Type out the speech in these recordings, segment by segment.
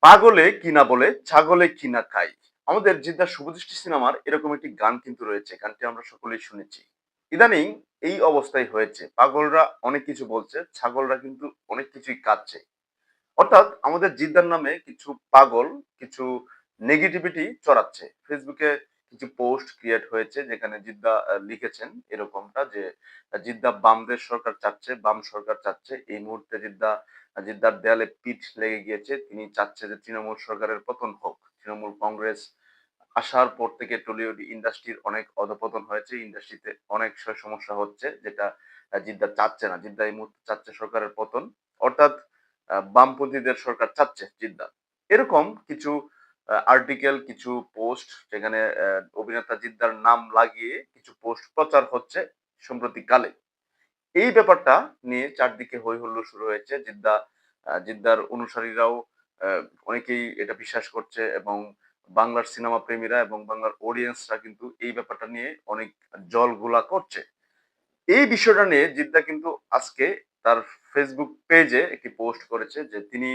পাগলে কি না বলে, ছাগলে কি না খায়। আমাদের জিদ্দার শুভদৃষ্টি সিনেমার এরকম একটি গান কিন্তু রয়েছে। গানটি আমরা সকলেই শুনেছি। ইদানিং এই অবস্থাই হয়েছে। পাগলরা অনেক কিছু বলছে, ছাগলরা কিন্তু অনেক কিছুই কাঁদছে। অর্থাৎ আমাদের জিদ্দার নামে কিছু পাগল কিছু নেগেটিভিটি ছড়াচ্ছে। ফেসবুকে কিছু পোস্ট ক্রিয়েট হয়েছে যেখানে জিদ্দা লিখেছেন এরকমটা যে জিদ্দা বামদের সরকার চাচ্ছে, বাম সরকার চাচ্ছে। এই মুহূর্তে জিদ্দার দেয়ালে পিঠ লেগে গিয়েছে। তিনি চাচ্ছে যে তৃণমূল সরকারের পতন হোক। তৃণমূল কংগ্রেস আসার পর থেকে টলিউড ইন্ডাস্ট্রির অনেক অধঃপতন হয়েছে। ইন্ডাস্ট্রিতে অনেক সমস্যা হচ্ছে যেটা জিদ্দা চাচ্ছে না। জিদ্দা এই মুহূর্তে চাচ্ছে সরকারের পতন। অর্থাৎ বামপন্থীদের সরকার চাচ্ছে জিদ্দা। এরকম কিছু আর্টিকেল, কিছু পোস্ট যেখানে অভিনেতা জিদ্দার নাম লাগিয়ে কিছু পোস্ট প্রচার হচ্ছে সম্প্রতিকালে। এই ব্যাপারটা নিয়ে চারদিকে হৈ হুল্লোড় শুরু হয়েছে। জিদ্দার অনুসারীরাও আ অনেকেই এটা বিশ্বাস করছে এবং বাংলার সিনেমা প্রেমীরা এবং বাংলার অডিয়েন্সরা কিন্তু এই ব্যাপারটা নিয়ে অনেক জলঘোলা করছে। এই বিষয়টা নিয়ে জিদ্দা কিন্তু আজকে তার ফেসবুক পেজে একটি পোস্ট করেছে যে তিনি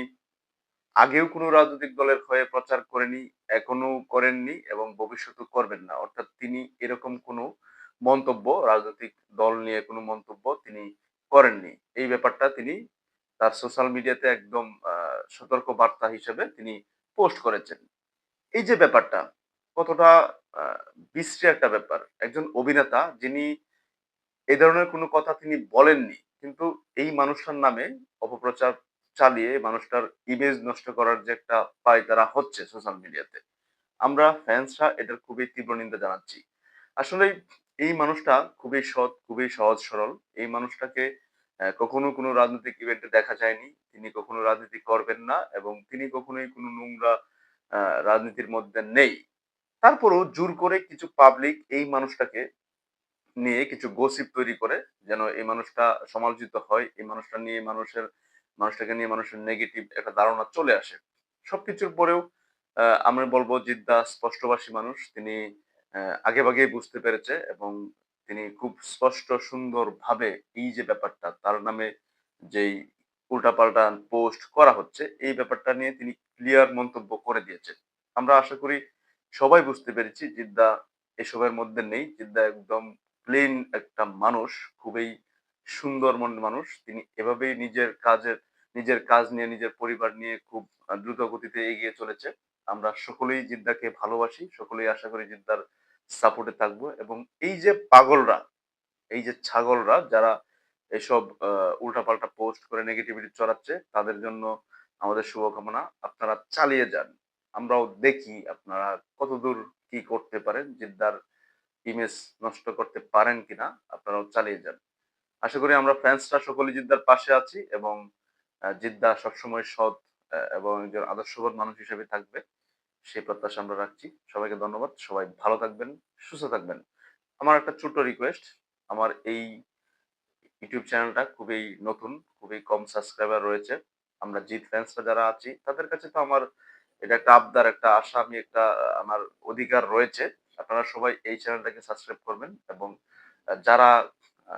আগেও কোনো রাজনৈতিক দলের হয়ে প্রচার করেনি, এখনো করেননি এবং ভবিষ্যতেও করবেন না। অর্থাৎ তিনি এরকম কোনো মন্তব্য রাজনৈতিক দল নিয়ে কোনো মন্তব্য তিনি করেননি। এই ব্যাপারটা তিনি তার সোশ্যাল মিডিয়াতে একদম সতর্ক বার্তা হিসেবে তিনি পোস্ট করেছেন। এই যে ব্যাপারটা কতটা আ বিশ্রী একটা ব্যাপার। একজন অভিনেতা যিনি এ ধরনের কোনো কথা তিনি বলেননি। কিন্তু এই মানুষটার নামে অপপ্রচার চালিয়ে মানুষটার ইমেজ নষ্ট করার যে একটা পায়তারা হচ্ছে সোশ্যাল মিডিয়াতে। আমরা ফ্যান্সরা এটার খুবই তীব্র নিন্দা জানাচ্ছি। আসলেই এই মানুষটা খুবই সৎ, খুবই সহজ সরল। এই মানুষটাকে কখনো কোনো রাজনৈতিক ইভেন্টে দেখা যায়নি। তিনি কখনো রাজনীতি করবেন না এবং তিনি কখনোই কোনো নোংরা আ রাজনীতির মধ্যে নেই। তারপরেও জোর করে কিছু পাবলিক এই মানুষটাকে নিয়ে কিছু গসিপ তৈরি করে যেন এই মানুষটা সমালোচিত হয়। এই মানুষটা নিয়ে মানুষটাকে নিয়ে মানুষের নেগেটিভ একটা ধারণা চলে আসে। সবকিছুর পরেও আমি বলব জিদ্দা স্পষ্টভাষী মানুষ। তিনি আগেভাগেই বুঝতে পেরেছে এবং তিনি খুব স্পষ্ট সুন্দরভাবে এই যে ব্যাপারটা তার নামে যেই উল্টাপাল্টা পোস্ট করা হচ্ছে, এই ব্যাপারটা নিয়ে তিনি ক্লিয়ার মন্তব্য করে দিয়েছেন। আমরা আশা করি সবাই বুঝতে পেরেছি জিদ্দা এসবের মধ্যে নেই। জিদ্দা একদম প্লেন একটা মানুষ, খুবই সুন্দর মনের মানুষ। তিনি এভাবেই নিজের কাজ নিয়ে, নিজের পরিবার নিয়ে খুব দ্রুত গতিতে এগিয়ে চলেছে। আমরা সকলেই জিদ্দাকে ভালোবাসি। সকলেই আশা করি জিদ্দার সাপোর্টে থাকবো এবং এই যে পাগলরা, এই যে ছাগলরা যারা এসব উল্টাপাল্টা পোস্ট করে নেগেটিভিটি ছড়াচ্ছে, তাদের জন্য আমাদের শুভকামনা। আপনারা চালিয়ে যান। আমরাও দেখি আপনারা কতদূর কি করতে পারেন। জিদ্দার ইমেজ নষ্ট করতে পারেন কিনা আপনারাও চালিয়ে যান। আশা করি আমরা ফ্যান্সরা সকলেই জিদ্দার পাশে আছি এবং জিদ্দা সবসময় সৎ এবং একজন আদর্শবান মানুষ হিসেবে থাকবে। সেই প্রত্যাশা আমরা রাখছি। সবাইকে ধন্যবাদ। সবাই ভালো থাকবেন, সুস্থ থাকবেন। আমার একটা ছোট্ট রিকোয়েস্ট, আমার এই ইউটিউব চ্যানেলটা খুবই নতুন, খুবই কম সাবস্ক্রাইবার রয়েছে। আমরা জিত ফ্যান্সরা যারা আছি তাদের কাছে তো আমার এটা একটা আবদার, একটা আশা, আমি একটা আমার অধিকার রয়েছে। আপনারা সবাই এই চ্যানেলটাকে সাবস্ক্রাইব করবেন এবং যারা আ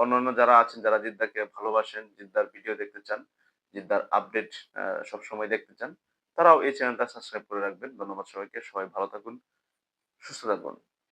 অন্যান্য যারা আছেন, যারা জিদ্দাকে ভালোবাসেন, জিদ্দার ভিডিও দেখতে চান, জিদ্দার আপডেট সবসময় দেখতে চান, তারাও এই চ্যানেলটা সাবস্ক্রাইব করে রাখবেন। ধন্যবাদ সবাইকে। সবাই ভালো থাকুন, সুস্থ থাকুন।